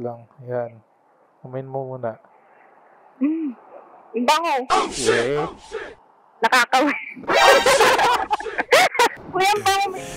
lang. Yan. Umin mo muna. Bango. Yeah. Nakakawi. Kuya,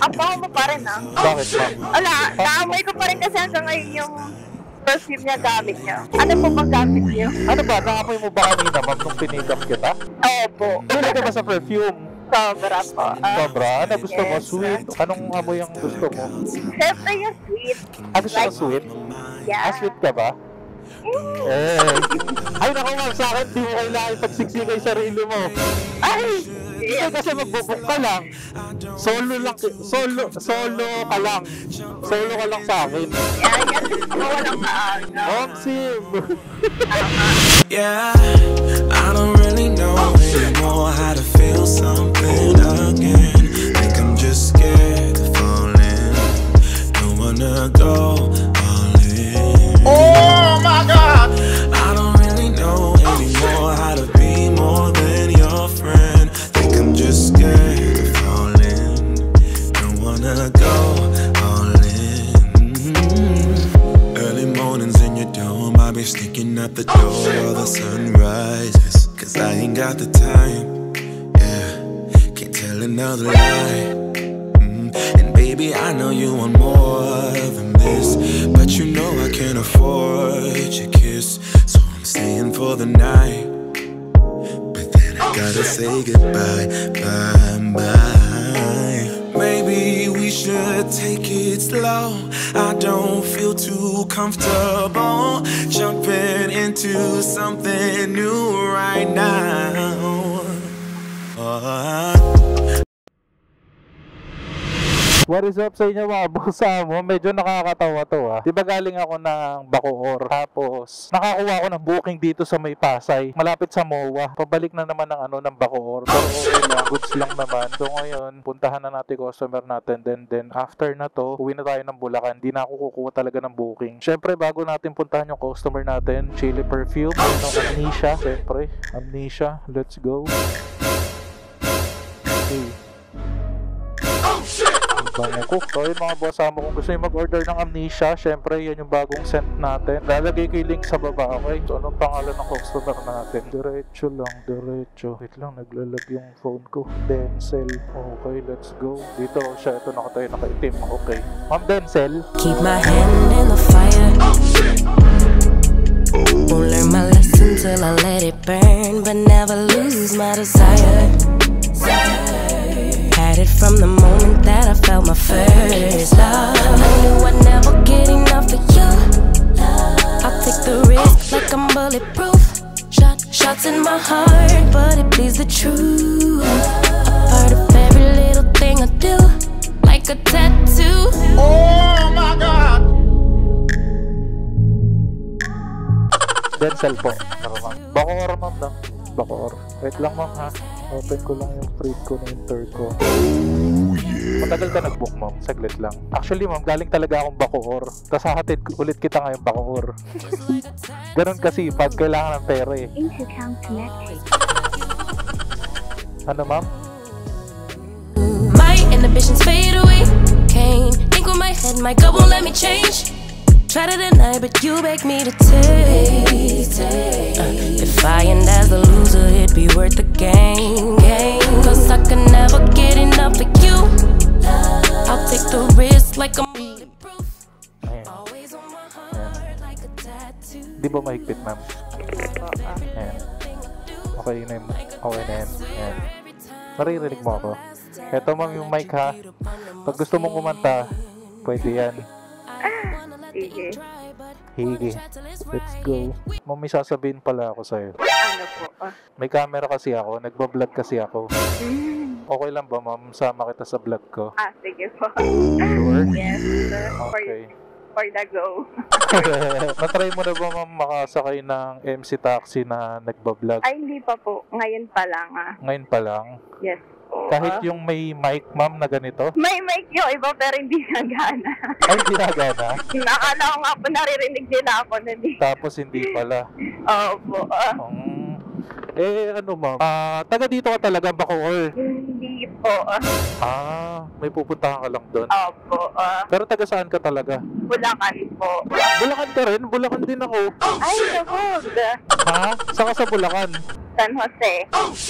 ang bango mo pa rin ah. Bakit ma'am? Wala, naamoy ko pa rin kasi hanggang ngayon yung perfume niya gamit niya. Ano po bang gamit niyo? Ano ba? Naamoy mo ba kanina ma'am nung pinikap kita? Opo. Ano ka ba sa perfume? Sobra po. Sobra? Ano gusto mo? Yes. Sweet? Anong amoy ang gusto mo? Siyempre yung sweet. Gusto mo sweet? Yeah. Sweet ka ba? Ay naku ma'am, sa akin di mo kailangan pagsiksika yung sarili mo. Ay! Kasi magbubuk ka lang. Solo ka lang. Solo ka lang sa akin. Yan, walang maaga. Mom Sim! Yeah, I don't really know anymore how to feel something again. Think I'm just scared of falling. Don't wanna go all in. Oh my God! I don't really know anymore how to be more than your friend. Think I'm just scared of falling. Don't wanna go all in. Early mornings in your dome, I be sneaking out the door while the sun rises. Cause I ain't got the time, yeah, can't tell another lie. And baby, I know you want more than this, but you know I can't afford your kiss. So I'm staying for the night, but then I gotta say goodbye, bye. Maybe we should take it slow. I don't feel too comfortable jumping into something new right now. What is up sa inyo mga bossa mo? Medyo nakakatawa to ah. Diba galing ako ng Bacoor, tapos nakakuha ako ng booking dito sa May Pasay, malapit sa MOA. Pabalik na naman ng ng Bacoor. Pero okay lang, goods lang naman. So ngayon, puntahan na natin customer natin. Then after na to, uwi na tayo ng Bulacan. Di na ako kukuha talaga ng booking. Syempre, bago natin puntahan yung customer natin, Chili Perfume, Amnesia. Syempre, Amnesia. Let's go. Okay. Bango ko. So yun mga boss, kung gusto nyo mag-order ng Amnesia, syempre yan yung bagong scent natin. Lalagay ko yung link sa baba, okay? So anong pangalan ng customer natin? Diretso lang, diretso. Wait lang, naglalag yung phone ko. Denzel. Okay, let's go. Dito siya, ito nakatayo, nakaitim. Okay. Ma'am Denzel. Keep my hand in the fire. Won't learn my lesson till I let it burn, but never lose my desire. Had it from the moment that I felt my first love. I knew I'd never get enough of you. I'll take the risk like I'm bulletproof. Shots in my heart, but it bleeds the truth. A part of every little thing I do, like a tattoo. Oh my God! Denzel po. Bacoor ma'am no? Bacoor. Wait lang ma'am ha. Open ko lang yung fridge ko na enter ko. Oh yeah. Matagal ka nag-book ma'am? Saglit lang. Actually ma'am, galing talaga akong Bacoor. Tapos hahatid ulit kita ngayong Bacoor. Ganon kasi pag kailangan ng pera eh. Ano ma'am? My inhibitions fade away. Can't think with my head, my gut won't let me change. Try to deny, but you beg me to taste. If I end as the loser, it'd be worth the game. Cause I can never get enough of you. I'll take the risk like I'm bulletproof. Always on my heart like a tattoo. Di ba mahigpit ma'am? Ayan. Okay na yun. Okay na yan. Ayan. Naririnig mo ako. Eto ma'am yung mic ha. Pag gusto mong kumanta, pwede yan. Sige. Hige. Let's go. Ma'am, may sasabihin pala ako sa'yo. Ano po? May camera kasi ako. Nagbablog kasi ako. Okay lang ba ma'am? Sama kita sa vlog ko. Sige po. Sure? Yes. Okay. For the go. Natry mo na ba ma'am makasakay ng MC Taxi na nagbablog? Ay, hindi pa po. Ngayon pa lang Ngayon pa lang? Yes po. Kahit yung may mic ma'am na ganito? May mic yung iba pero hindi nagana. Ay, hindi nagana? Nakala ko nga po naririnig nila ako na di. Tapos hindi pala. Opo. Ano ma'am? Taga dito ka talaga Bacoor? Hindi po. May pupuntahan ka lang doon. Opo. Pero taga saan ka talaga? Bulacan po. Bulacan ka rin? Bulacan din ako. Ay, sabog. Ha? Saka sa Bulacan? San Jose.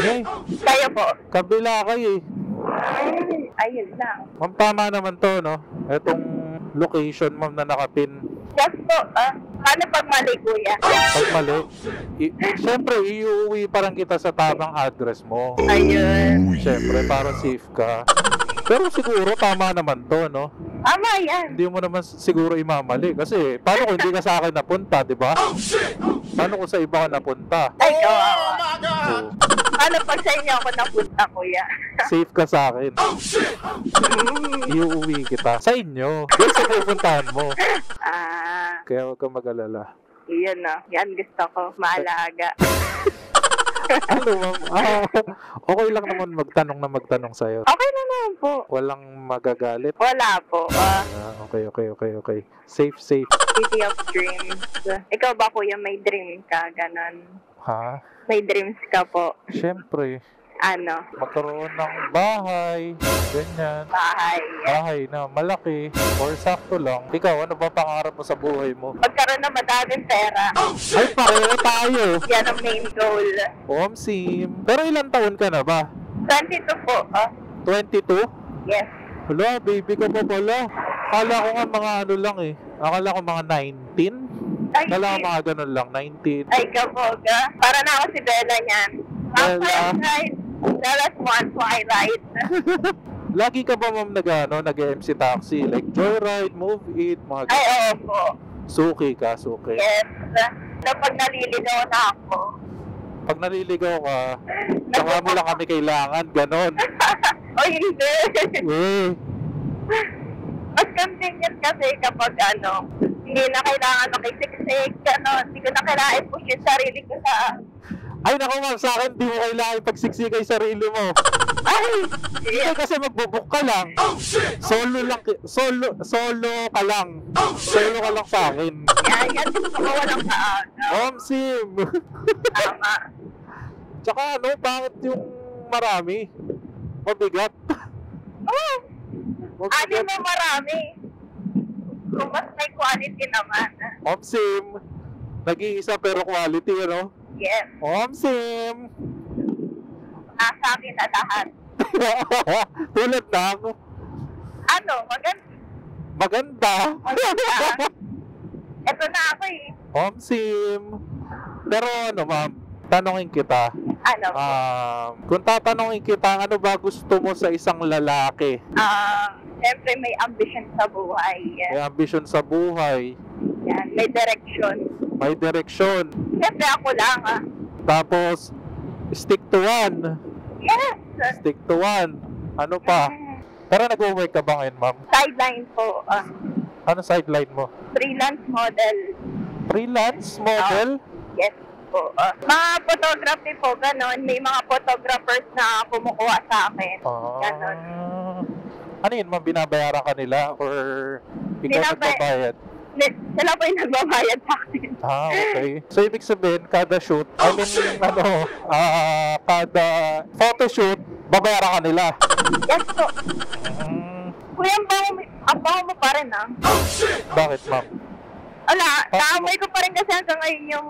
Eh, Kayo po. kabila kayo eh. Ayun lang. Ma'am, tama naman to, no? Itong location, ma'am, na nakapin. Yes po. Paano pag mali, kuya? Pag mali, siyempre, iuwi parang kita sa tamang address mo. Ayun. Siyempre, para safe ka. Pero siguro, tama naman to, no? Tama yan. Hindi mo naman siguro imamali. Kasi, paano kung hindi ka sa akin napunta, di ba? Paano kung sa iba ka napunta? Ay, kawawa. So, Paano pag sa inyo ako napunta, kuya? safe ka sa akin. Iuwi kita. Sa inyo. Yan sa pupuntahan mo. Kaya huwag kang mag-alala. Iyan na. Yan gusto ko. Maalaga. Ano, ma'am? Okay lang naman magtanong sa'yo. Okay na naman po. Walang magagalit. Wala po. Okay. Safe. City of Dreams. Ikaw ba, kuya, may dream ka? Ganon. Ha? May dreams ka po. Siyempre, Ano? magkaroon ng bahay, ganyan. Bahay. Bahay na malaki or sakto lang. Ikaw, ano ba pangarap mo sa buhay mo? Magkaroon ng madaming pera. Ay, pareho tayo. Yan ang main goal. Omsim. Pero ilang taon ka na ba? 22 po. 22? Yes. Hala, baby ka pa pala. Akala ko nga mga ano lang eh. Akala ko mga 19? Ay, Akala ko mga ganun lang, 19. ay, kaboga. Para na ako si Bella niyan. Bella. Bella's one Twilight. Lagi ka ba, ma'am, nag-MC taxi? Like Joyride, Move It, mga Ay, ganun? oo po. Suki ka, suki. Yes. Kapag naliligaw na ako. Pag naliligaw ka, saka mo lang kami kailangan, ganon. O hindi. Eh, Mas convenient kasi kapag hindi na kailangan makisiksik, hindi ko na kailangan i-push yung sarili ko sa... ay naku, ma'am, sa akin, di mo kailangan pagsiksika yung sarili mo. Ay! Hindi kasi magbubuk ka lang. Solo ka lang. Solo ka lang sa akin. Yan gusto ko walang maaga. Omsim. Tama. Tsaka ano, bakit yung marami? Mabigat. Oh! Ano Mabigat. mo marami? Kung mas may quality naman. Omsim. Nag-iisa pero quality, ano? Yes. Omsim. Nasa akin na lahat. Tulad ng Maganda. maganda. Ito na ako eh. Omsim. Pero ano, ma'am, tanongin kita. Ano? Kung tatanungin kita, ano ba gusto mo sa isang lalaki? Siyempre may ambition sa buhay. May ambisyon sa buhay, Yan, may direction. may direksyon, Siyempre ako lang tapos stick to one. Yes! Stick to one. Ano pa? Pero nag-work ka ba ngayon, ma'am? Sideline po. Ano sideline mo? Freelance model. Freelance model? Yes po. Mga photography po, ganon. May mga photographers na kumukuha sa akin. Ganon. Ano yun, ma'am? Binabayaran ka nila or ikaw nagbabayad? Sila po yung nagbabayad sa akin. Okay. So, ibig sabihin, kada shoot, kada photoshoot, babayaran ka nila. Yes po. Kuya, ang bango mo pa rin Bakit, ma'am? Wala, naamoy ko pa rin kasi hanggang ngayon yung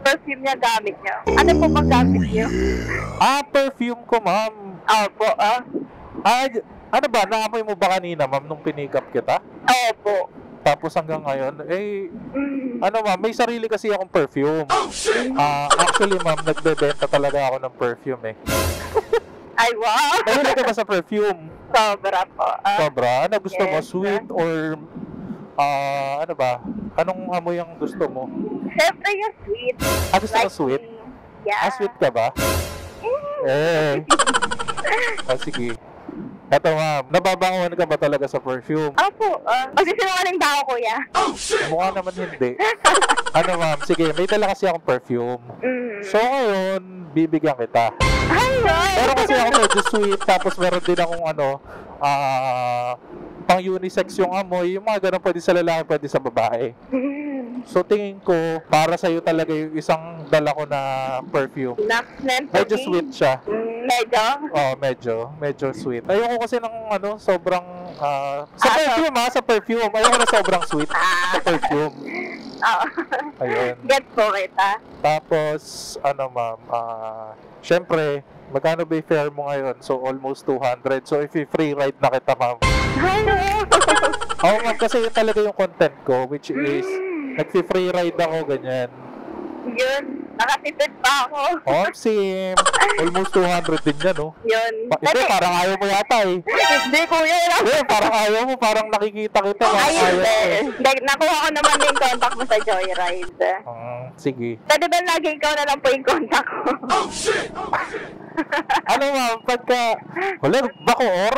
perfume niya gamit niya. Ano po bang gamit niyo? Perfume ko, ma'am. Opo, Ano ba, naamoy mo ba kanina, ma'am, nung pinikap kita? Opo. Tapos hanggang ngayon, ma'am, may sarili kasi akong perfume. Actually, ma'am, nagbebenta talaga ako ng perfume, eh. Ay, wow! Mahilig ka ba sa perfume? Sobra po. Sobra? Ano gusto mo? Yes. Sweet or, ano ba? Anong amoy ang gusto mo? Siyempre yung sweet. Gusto mo sweet? Yeah. Sweet ka ba? Sige. Eto, ma'am, nababanguhan ka ba talaga sa perfume? Opo. Magsisinungaling ba ako, kuya? Mukha naman hindi. Ano, ma'am? Sige, may dala kasi akong perfume. So, ngayon, bibigyan kita. Ay, wow! Pero kasi ako medyo sweet, tapos meron din akong pang unisex yung amoy. Yung mga ganun, pwede sa lalaki, pwede sa babae. So, tingin ko, para sa'yo talaga yung isang dala ko na perfume. Medyo sweet siya. medyo sweet. Ayoko kasi ng sobrang sa perfume. Ayoko na sobrang sweet sa perfume. Oo. Ayun. Get po kita. Tapos, ma'am, syempre, magkano ba yung fare mo ngayon? So, almost 200. So, if free ride na kita, ma'am. Oo, ma'am, kasi yun talaga yung content ko, which is, nag-free ride ako, ganyan. Yun, nakatipid pa ako. Oh, sim. Almost 200 din yan, no? Yun. Hindi, parang ayaw mo yata eh. Hindi, kuya. Hindi, parang ayaw mo. Parang nakikita kita. Ayun, nakuha ko naman yung contact mo sa Joyride. Sige. Pwede ba lagi ikaw na lang po yung contact ko? Ma'am, pagka... Bacoor?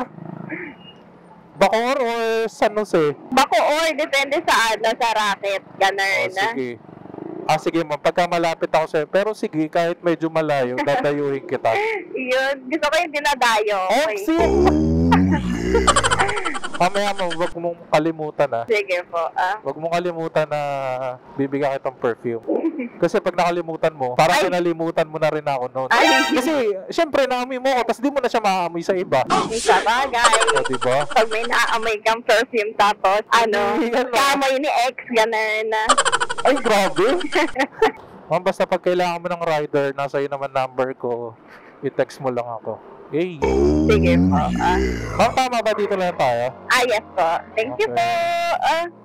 Bacoor or San Jose? Bacoor, depende sa sa racket. Ganun na. Sige. Sige ma'am, pagka malapit ako sa'yo. Pero sige, kahit medyo malayo, dadayuhin kita. Yun, gusto ko yung dinadayo. Okay. Mamaya mo, huwag mong kalimutan Sige po, Huwag mong kalimutan na bibigyan kitang perfume. Kasi pag nakalimutan mo, parang kinalimutan mo na rin ako noon. Kasi, syempre, naamoy mo ako, tapos di mo na siya maamoy sa iba. Sa bagay. Diba? Pag may naamoy kang perfume, tapos, kaamoy ni ex, ganun na. Ay, grabe. Ma'am, basta pag kailangan mo ng rider, nasa iyo naman number ko, i-text mo lang ako. Hey. Sige po. Ma'am, tama ba dito lang tayo? Yes po. Thank you po.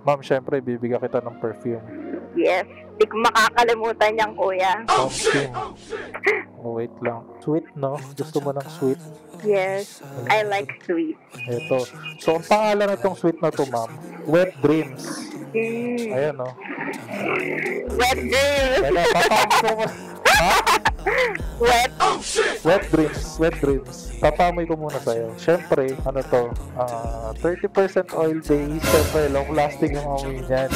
Ma'am, syempre, bibigyan kita ng perfume. Yes. Di ko makakalimutan yan, kuya. Perfume. Wait lang. Sweet, no? Gusto mo ng sweet? Yes. I like sweet. Ito. So, ang pangalan na itong sweet na to, ma'am, Wet Dreams. Ayan, no? Wet dreams. Kaya, papamoy mo. Ha? Wet dreams. Papamoy ko muna sa'yo. Siyempre, 30% oil base. Siyempre, long lasting yung amoy niyan.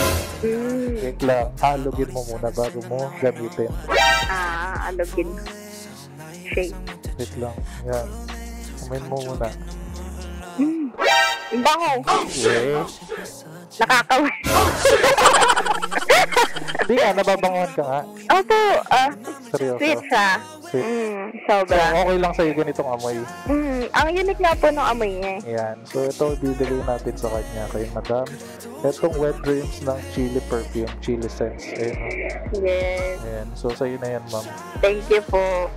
Wait lang, halugin mo muna bago mo gamitin. Halugin. Shake. Wait lang, yan. Amoyin mo muna. Bango. Nakakawin. Hindi nga, nababanguhan ka nga. Opo, Seryoso. sweet siya. Sweet. So, Sobra. okay lang sa'yo ganitong amoy. Ang unique na po ng amoy niya. Ayan. So, ito, bibigay natin sa kanya kay Madam. Itong Wet Dreams ng Chili Perfume, Chili Scents. Ayan. Yes. Ayan. So, sa'yo na yan, ma'am. Thank you po.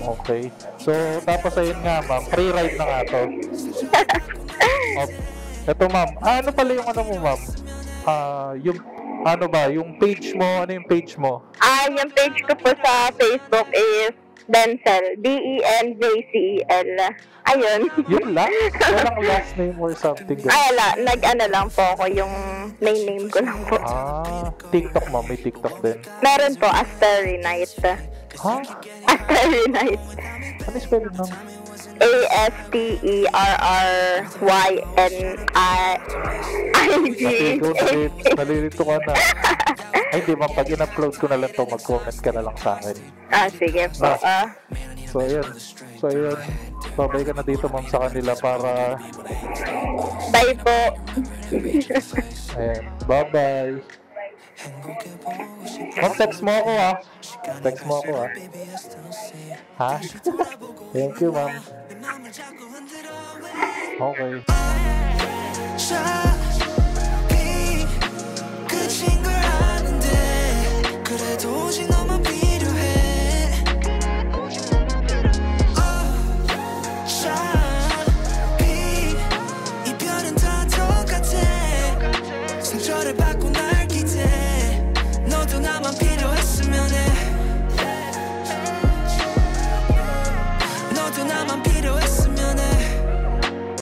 Okay. So, tapos ayun nga, ma'am. Free ride na nga to. Ito, ma'am. Ano pala yung mo, ma'am? Yung page mo, ano yung page mo? Yung page ko po sa Facebook is Denzel, DENJCEL. Ayun. Yun lang? Walang last name or something? Wala. Nag-ano lang po ako, yung main name ko lang po. TikTok, ma'am. May TikTok din. Meron po, Astery Night. Ha? Astery Night. Ano yung spelling nun? ASTERRYNIG. Nalilito ka na. Ay, di ba, pag in-upload ko na lang to, mag-comment ka na lang sa akin. Sige po. So, ayun. Babay ka na dito, ma'am, sa kanila para... Bye po. Ayan. Bye-bye. Ma'am, text mo ako, ha? Text mo ako, ha? Ha? Thank you, ma'am. Okay. 상처를 받고 날 기대 너도 나만 필요했어